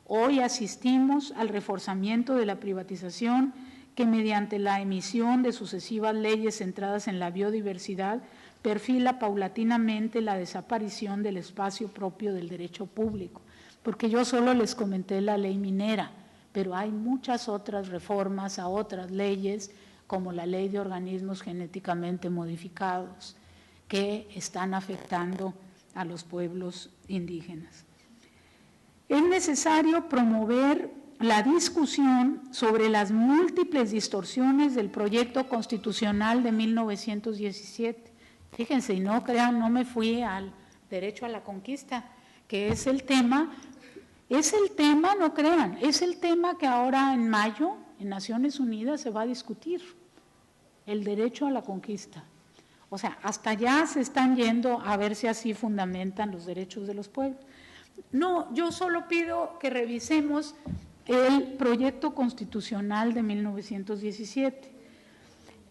Hoy asistimos al reforzamiento de la privatización que mediante la emisión de sucesivas leyes centradas en la biodiversidad perfila paulatinamente la desaparición del espacio propio del derecho público, porque yo solo les comenté la ley minera, pero hay muchas otras reformas a otras leyes, como la ley de organismos genéticamente modificados, que están afectando a los pueblos indígenas. Es necesario promover la discusión sobre las múltiples distorsiones del proyecto constitucional de 1917. Fíjense, y no crean, no me fui al derecho a la conquista, que es el tema, no crean, es el tema que ahora en mayo en Naciones Unidas se va a discutir, el derecho a la conquista. O sea, hasta allá se están yendo a ver si así fundamentan los derechos de los pueblos. No, yo solo pido que revisemos el proyecto constitucional de 1917.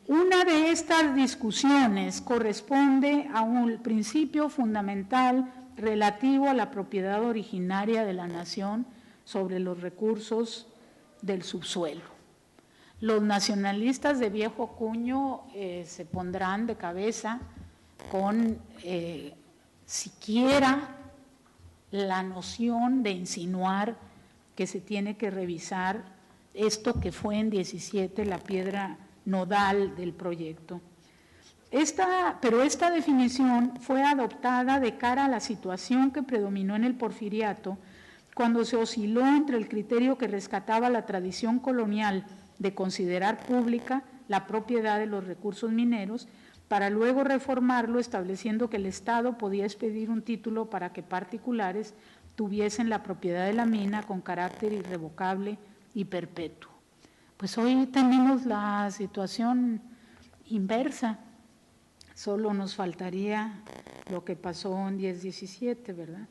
Una de estas discusiones corresponde a un principio fundamental relativo a la propiedad originaria de la nación sobre los recursos del subsuelo. Los nacionalistas de viejo cuño se pondrán de cabeza con siquiera la noción de insinuar que se tiene que revisar esto que fue en 17 la piedra nodal del proyecto. Pero esta definición fue adoptada de cara a la situación que predominó en el porfiriato, cuando se osciló entre el criterio que rescataba la tradición colonial de considerar pública la propiedad de los recursos mineros, para luego reformarlo estableciendo que el Estado podía expedir un título para que particulares tuviesen la propiedad de la mina con carácter irrevocable y perpetuo. Pues hoy tenemos la situación inversa, solo nos faltaría lo que pasó en 10-17, ¿verdad?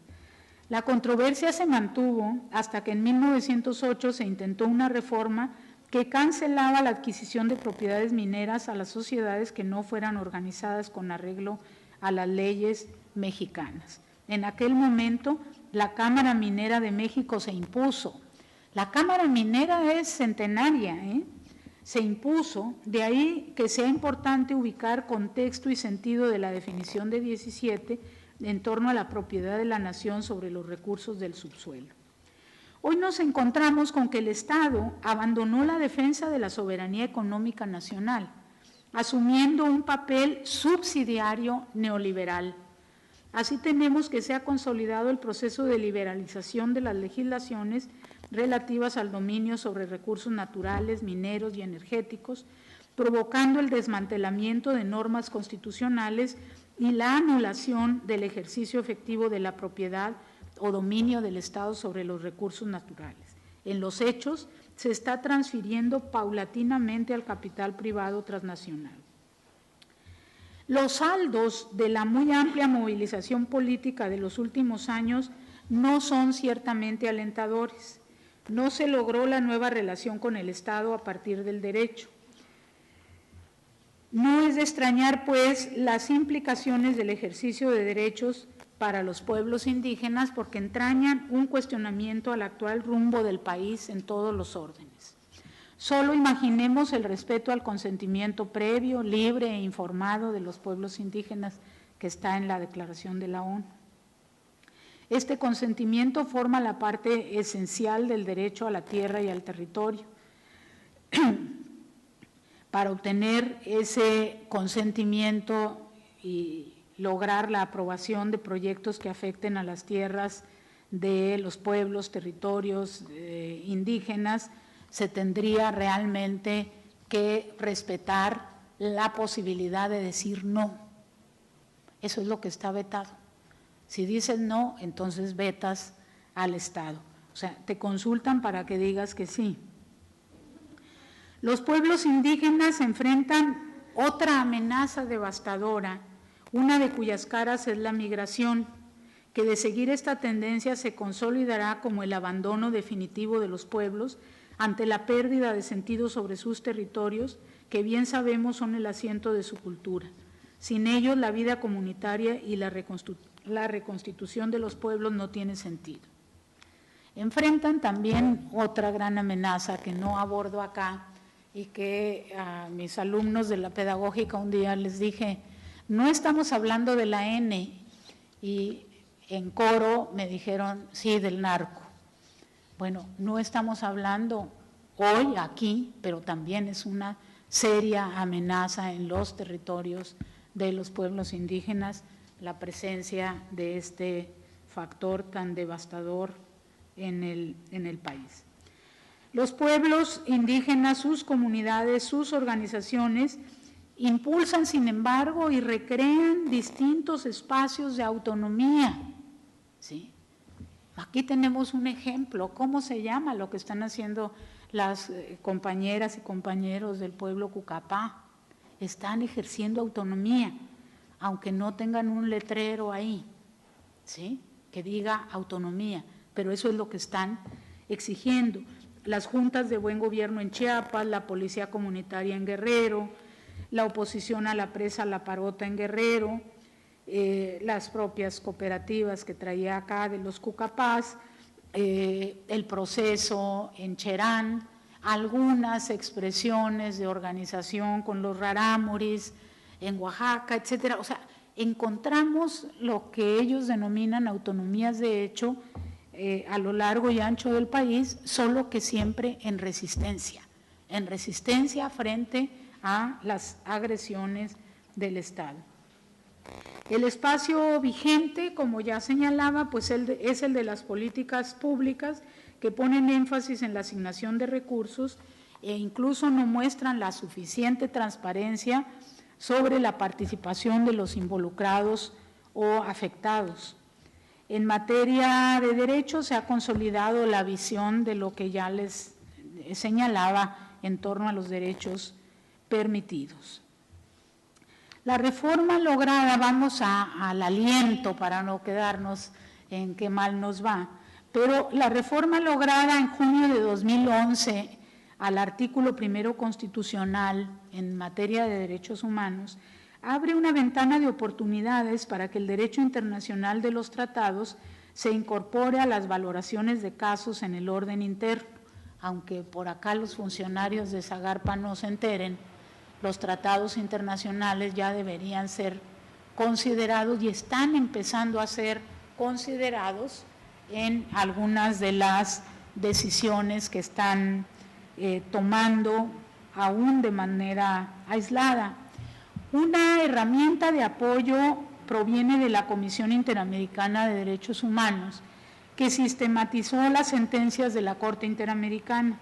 La controversia se mantuvo hasta que en 1908 se intentó una reforma que cancelaba la adquisición de propiedades mineras a las sociedades que no fueran organizadas con arreglo a las leyes mexicanas. En aquel momento, la Cámara Minera de México se impuso. La Cámara Minera es centenaria, se impuso, de ahí que sea importante ubicar contexto y sentido de la definición de 17 en torno a la propiedad de la nación sobre los recursos del subsuelo. Hoy nos encontramos con que el Estado abandonó la defensa de la soberanía económica nacional, asumiendo un papel subsidiario neoliberal. Así tenemos que se ha consolidado el proceso de liberalización de las legislaciones relativas al dominio sobre recursos naturales, mineros y energéticos, provocando el desmantelamiento de normas constitucionales y la anulación del ejercicio efectivo de la propiedad o dominio del Estado sobre los recursos naturales. En los hechos, se está transfiriendo paulatinamente al capital privado transnacional. Los saldos de la muy amplia movilización política de los últimos años no son ciertamente alentadores. No se logró la nueva relación con el Estado a partir del derecho. No es de extrañar, pues, las implicaciones del ejercicio de derechos para los pueblos indígenas, porque entrañan un cuestionamiento al actual rumbo del país en todos los órdenes. Solo imaginemos el respeto al consentimiento previo, libre e informado de los pueblos indígenas que está en la Declaración de la ONU. Este consentimiento forma la parte esencial del derecho a la tierra y al territorio. Para obtener ese consentimiento y lograr la aprobación de proyectos que afecten a las tierras de los pueblos, territorios indígenas, se tendría realmente que respetar la posibilidad de decir no. Eso es lo que está vetado. Si dices no, entonces vetas al Estado. O sea, te consultan para que digas que sí. Los pueblos indígenas enfrentan otra amenaza devastadora, una de cuyas caras es la migración, que de seguir esta tendencia se consolidará como el abandono definitivo de los pueblos ante la pérdida de sentido sobre sus territorios, que bien sabemos son el asiento de su cultura. Sin ellos, la vida comunitaria y la reconstitución de los pueblos no tiene sentido. enfrentan también otra gran amenaza que no abordo acá y que a mis alumnos de la pedagógica un día les dije, no estamos hablando de la N, y en coro me dijeron, sí, del narco. Bueno, no estamos hablando hoy aquí, pero también es una seria amenaza en los territorios de los pueblos indígenas la presencia de este factor tan devastador en el país. Los pueblos indígenas, sus comunidades, sus organizaciones impulsan, sin embargo, y recrean distintos espacios de autonomía, ¿sí? Aquí tenemos un ejemplo, ¿cómo se llama lo que están haciendo las compañeras y compañeros del pueblo Cucapá? Están ejerciendo autonomía, aunque no tengan un letrero ahí, ¿sí?, que diga autonomía, pero eso es lo que están exigiendo. Las juntas de buen gobierno en Chiapas, la policía comunitaria en Guerrero, la oposición a la presa La Parota en Guerrero, las propias cooperativas que traía acá de los Cucapás, el proceso en Cherán, algunas expresiones de organización con los rarámuris en Oaxaca, etcétera. O sea, encontramos lo que ellos denominan autonomías de hecho a lo largo y ancho del país, solo que siempre en resistencia frente a las agresiones del Estado. El espacio vigente, como ya señalaba, pues es el de las políticas públicas que ponen énfasis en la asignación de recursos e incluso no muestran la suficiente transparencia sobre la participación de los involucrados o afectados. En materia de derechos se ha consolidado la visión de lo que ya les señalaba en torno a los derechos permitidos. La reforma lograda, vamos al aliento para no quedarnos en qué mal nos va, pero la reforma lograda en junio de 2011 al artículo 1 constitucional en materia de derechos humanos abre una ventana de oportunidades para que el derecho internacional de los tratados se incorpore a las valoraciones de casos en el orden interno, aunque por acá los funcionarios de Zagarpa no se enteren. Los tratados internacionales ya deberían ser considerados y están empezando a ser considerados en algunas de las decisiones que están tomando aún de manera aislada. Una herramienta de apoyo proviene de la Comisión Interamericana de Derechos Humanos, que sistematizó las sentencias de la Corte Interamericana.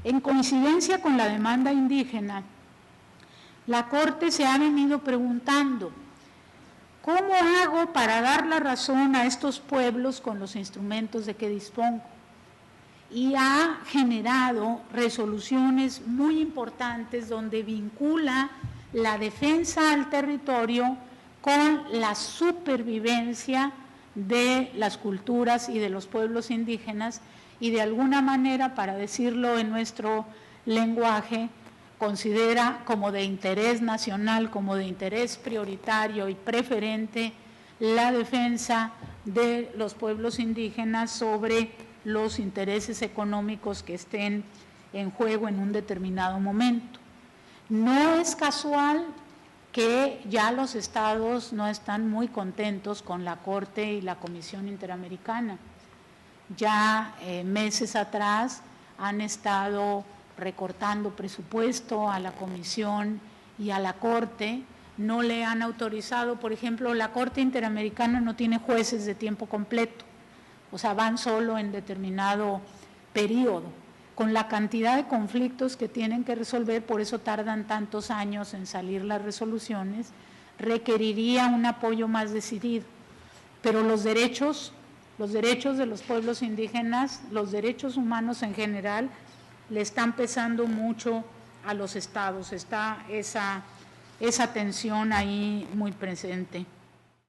En coincidencia con la demanda indígena, la Corte se ha venido preguntando, ¿cómo hago para dar la razón a estos pueblos con los instrumentos de que dispongo? Y ha generado resoluciones muy importantes donde vincula la defensa al territorio con la supervivencia de las culturas y de los pueblos indígenas y de alguna manera, para decirlo en nuestro lenguaje, considera como de interés nacional, como de interés prioritario y preferente la defensa de los pueblos indígenas sobre los intereses económicos que estén en juego en un determinado momento. No es casual que ya los estados no están muy contentos con la Corte y la Comisión Interamericana. Ya meses atrás han estado recortando presupuesto a la Comisión y a la Corte, no le han autorizado, por ejemplo, la Corte Interamericana no tiene jueces de tiempo completo, o sea, van solo en determinado periodo, con la cantidad de conflictos que tienen que resolver, por eso tardan tantos años en salir las resoluciones, requeriría un apoyo más decidido. Pero los derechos de los pueblos indígenas, los derechos humanos en general, le están pesando mucho a los estados, está esa tensión ahí muy presente.